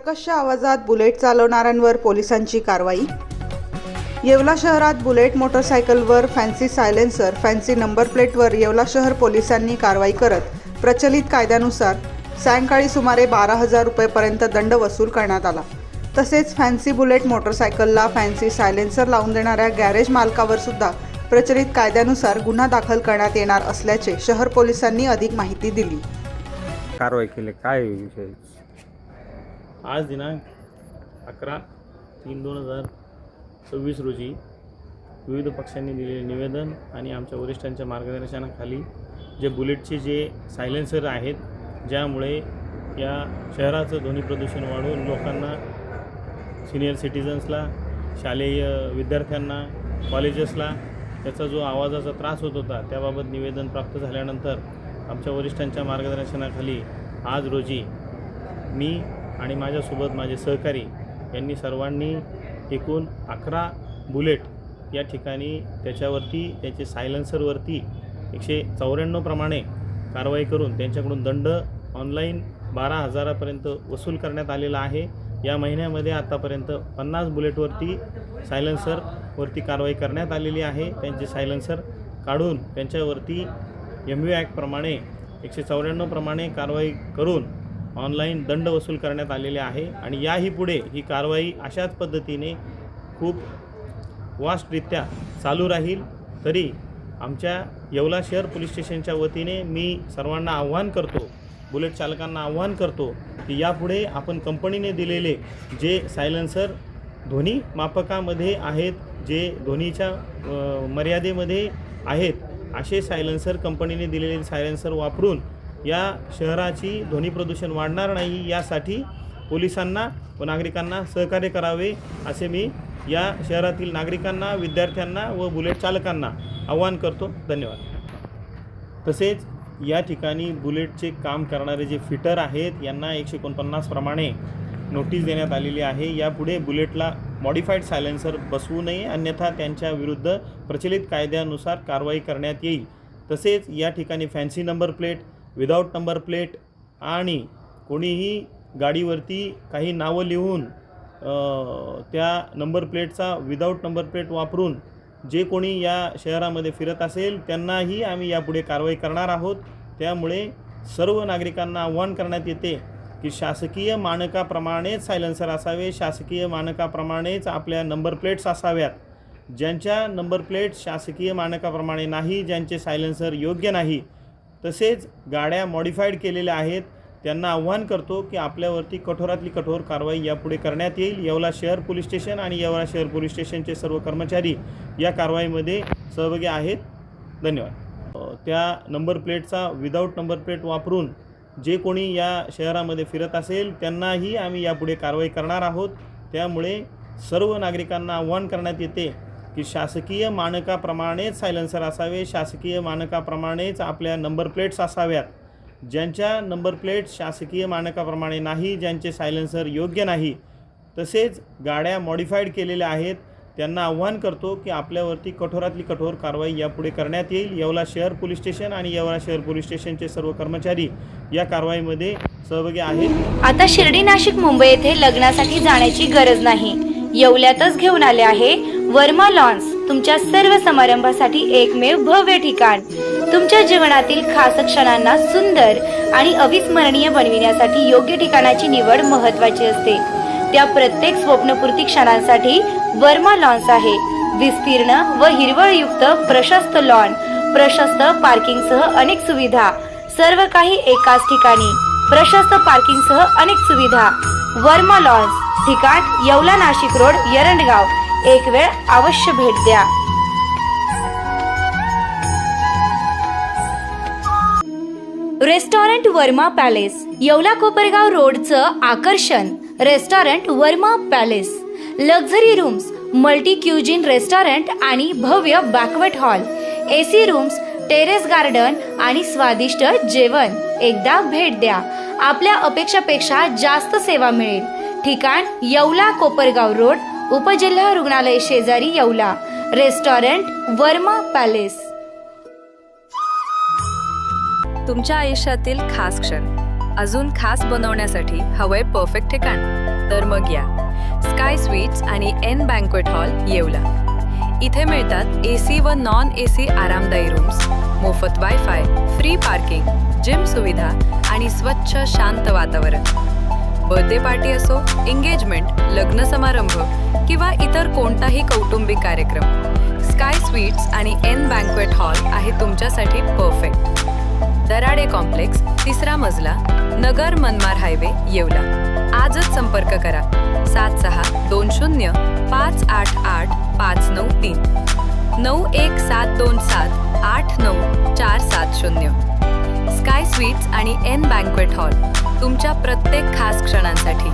कर्कश आवाजात बुलेट चालवणाऱ्यांवर पोलिसांची कारवाई। येवला शहरात बुलेट मोटरसायकलवर फॅन्सी सायलेन्सर, फॅन्सी नंबर प्लेटवर येवला शहर पोलिसांनी कारवाई करत प्रचलित कायद्यानुसार सायंकाळी सुमारे 12,000 रुपयेपर्यंत दंड वसूल करण्यात आला। तसेच फॅन्सी बुलेट मोटरसायकलला फॅन्सी सायलेन्सर लावून देणाऱ्या गॅरेज मालकावर सुद्धा प्रचलित कायद्यानुसार गुन्हा दाखल करण्यात येणार असल्याचे शहर पोलिसांनी अधिक माहिती दिली। कारवाई केली काय विषय? आज दिनांक 11/3/2026 रोजी विविध पक्षांनी दिलेले निवेदन आणि आमच्या वरिष्ठांच्या मार्गदर्शनाखाली जे बुलेटचे जे सायलेन्सर आहेत, ज्यामुळे या शहराचं ध्वनी प्रदूषण वाढून लोकांना, सिनियर सिटीजन्सला, शालेय विद्यार्थ्यांना, कॉलेजेसला त्याचा जो आवाजाचा त्रास होत होता त्याबाबत निवेदन प्राप्त झाल्यानंतर आमच्या वरिष्ठांच्या मार्गदर्शनाखाली आज रोजी मी आणि माझ्यासोबत माझे सहकारी यांनी सर्वांनी एकूण 11 बुलेट या ठिकाणी त्याचे सायलेन्सरवरती 194 प्रमाणे कारवाई करून त्यांच्याकडून दंड ऑनलाईन 12,000पर्यंत वसूल करण्यात आलेला आहे। या महिन्यामध्ये आतापर्यंत 50 बुलेटवरती सायलेन्सरवरती कारवाई करण्यात आलेली आहे। त्यांचे सायलेन्सर काढून त्यांच्यावरती MU ॲक्ट प्रमाणे 194 प्रमाणे कारवाई करून ऑनलाईन दंड वसूल करण्यात आलेले आहे। आणि याही पुढे ही कारवाई अशाच पद्धतीने खूप वास्टरित्या चालू राहील। तरी आमच्या येवला शहर पोलीस स्टेशनच्या वतीने मी सर्वांना आव्हान करतो, बुलेट चालकांना आव्हान करतो की यापुढे आपण कंपनीने दिलेले जे सायलेन्सर ध्वनी मापकामध्ये आहेत, जे ध्वनीच्या मर्यादेमध्ये आहेत, असे सायलेन्सर कंपनीने दिलेले सायलेन्सर वापरून या शहराची ध्वनी प्रदूषण वाढणार नाही यासाठी पोलिसांना व नागरिकांना सहकार्य करावे असे मी या शहरातील नागरिकांना, विद्यार्थ्यांना व बुलेट चालकांना आवाहन करतो। धन्यवाद। तसेच या ठिकाणी बुलेटचे काम करणारे जे फिटर आहेत यांना 149 प्रमाणे नोटीस देण्यात आलेली आहे। यापुढे बुलेटला मॉडिफाईड सायलेन्सर बसवू नये, अन्यथा त्यांच्या विरुद्ध प्रचलित कायद्यानुसार कारवाई करण्यात येईल। तसेच या ठिकाणी fancy number plate, without number plate आणि कोणीही गाडीवरती काही नावं लिहून त्या नंबर प्लेटचा विदाऊट नंबर प्लेट वापरून जे कोणी या शहरामध्ये फिरत असेल त्यांनाही आम्ही यापुढे कारवाई करणार आहोत। त्यामुळे सर्व नागरिकांना आव्हान करण्यात येते की शासकीय मानकाप्रमाणेच सायलेन्सर असावे, शासकीय मानकाप्रमाणेच आपल्या नंबर प्लेट्स असाव्यात। ज्यांच्या नंबर प्लेट शासकीय मानकाप्रमाणे नाही, ज्यांचे सायलेन्सर योग्य नाही, तसेच गाड्या मॉडिफाईड केलेल्या आहेत, त्यांना आव्हान करतो की आपल्यावरती कठोरातली कठोर कारवाई यापुढे करण्यात येईल। येवला शहर पोलीस स्टेशन आणि येवला शहर पोलीस स्टेशनचे सर्व कर्मचारी या कारवाईमध्ये सहभागी आहेत। धन्यवाद। त्या नंबर प्लेटचा विदाऊट नंबर प्लेट वापरून जे कोणी या शहरामध्ये फिरत असेल त्यांनाही आम्ही यापुढे कारवाई करणार आहोत। त्यामुळे सर्व नागरिकांना आव्हान करण्यात येते की शासकीय मानकाप्रमाणेच सायलेन्सर असावे, शासकीय मानकाप्रमाणेच आपल्या नंबर प्लेट्स असाव्यात। ज्यांच्या नंबर प्लेट शासकीय मानकाप्रमाणे नाही, ज्यांचे सायलेन्सर योग्य नाही, तसेच गाड्या मॉडिफाईड केलेल्या आहेत, त्यांना आव्हान करतो की आपल्यावरती कठोरातली कठोर कारवाई यापुढे करण्यात येईल। येवला शहर पोलीस स्टेशन आणि येवला शहर पोलीस स्टेशनचे सर्व कर्मचारी या कारवाईमध्ये सहभागी आहेत। आता शिर्डी, नाशिक, मुंबई येथे लग्नासाठी जाण्याची गरज नाही, येवल्यातच घेऊन आले आहे वर्मा लॉन्स, तुमच्या सर्व समारंभासाठी एकमेव भव्य ठिकाण। तुमच्या जीवनातील खास क्षणांना सुंदर आणि अविस्मरणीय बनविण्यासाठी योग्य ठिकाणाची निवड महत्त्वाची असते। त्या प्रत्येक स्वप्नपूर्ती क्षणांसाठी वर्मा लॉन्स आहे। विस्तीर्ण व हिरवळयुक्त प्रशस्त लॉन, प्रशस्त पार्किंगसह अनेक सुविधा, सर्व काही एकाच ठिकाणी, प्रशस्त पार्किंगसह अनेक सुविधा। वर्मा लॉन्स, ठिकाण येवला नाशिक रोड, एरंडगाव। एक वेळ अवश्य भेट द्या। रेस्टॉरंट वर्मा पॅलेस, येवला कोपरगाव रोडचं आकर्षण। Restaurant Verma Palace, luxury rooms, multi cuisine restaurant आणि भव्य banquet hall, AC rooms, terrace garden आणि स्वादिष्ट जेवण। एकदा भेट द्या, आपल्या अपेक्षापेक्षा जास्त सेवा मिळेल। ठिकाण येवला कोपरगाव रोड, उपजिल्हा रुग्णालय शेजारी, येवला। Restaurant Verma palace. तुमच्या आयुष्यातील खास क्षण अजून खास बनवण्यासाठी हवंय परफेक्ट ठिकाण। तर मग या स्काय स्वीट्स आणि एन बँक्वेट हॉल येवला. इथे मिळतात AC व नॉन AC आरामदायी रूम्स, मोफत वायफाय, फ्री पार्किंग, जिम सुविधा आणि स्वच्छ शांत वातावरण. बर्थडे पार्टी असो, एंगेजमेंट, लग्न समारंभ किंवा इतर कोणताही कौटुंबिक कार्यक्रम, स्काय स्वीट्स आणि एन बँक्वेट हॉल आहे तुमच्यासाठी परफेक्ट. दराडे कॉम्प्लेक्स, 3रा मजला, नगर मनमाड हायवे, येवला. आजच संपर्क करा 7620588593 9172789470. स्काय स्वीट्स आणि एन बँक्वेट हॉल तुमच्या प्रत्येक खास क्षणांसाठी.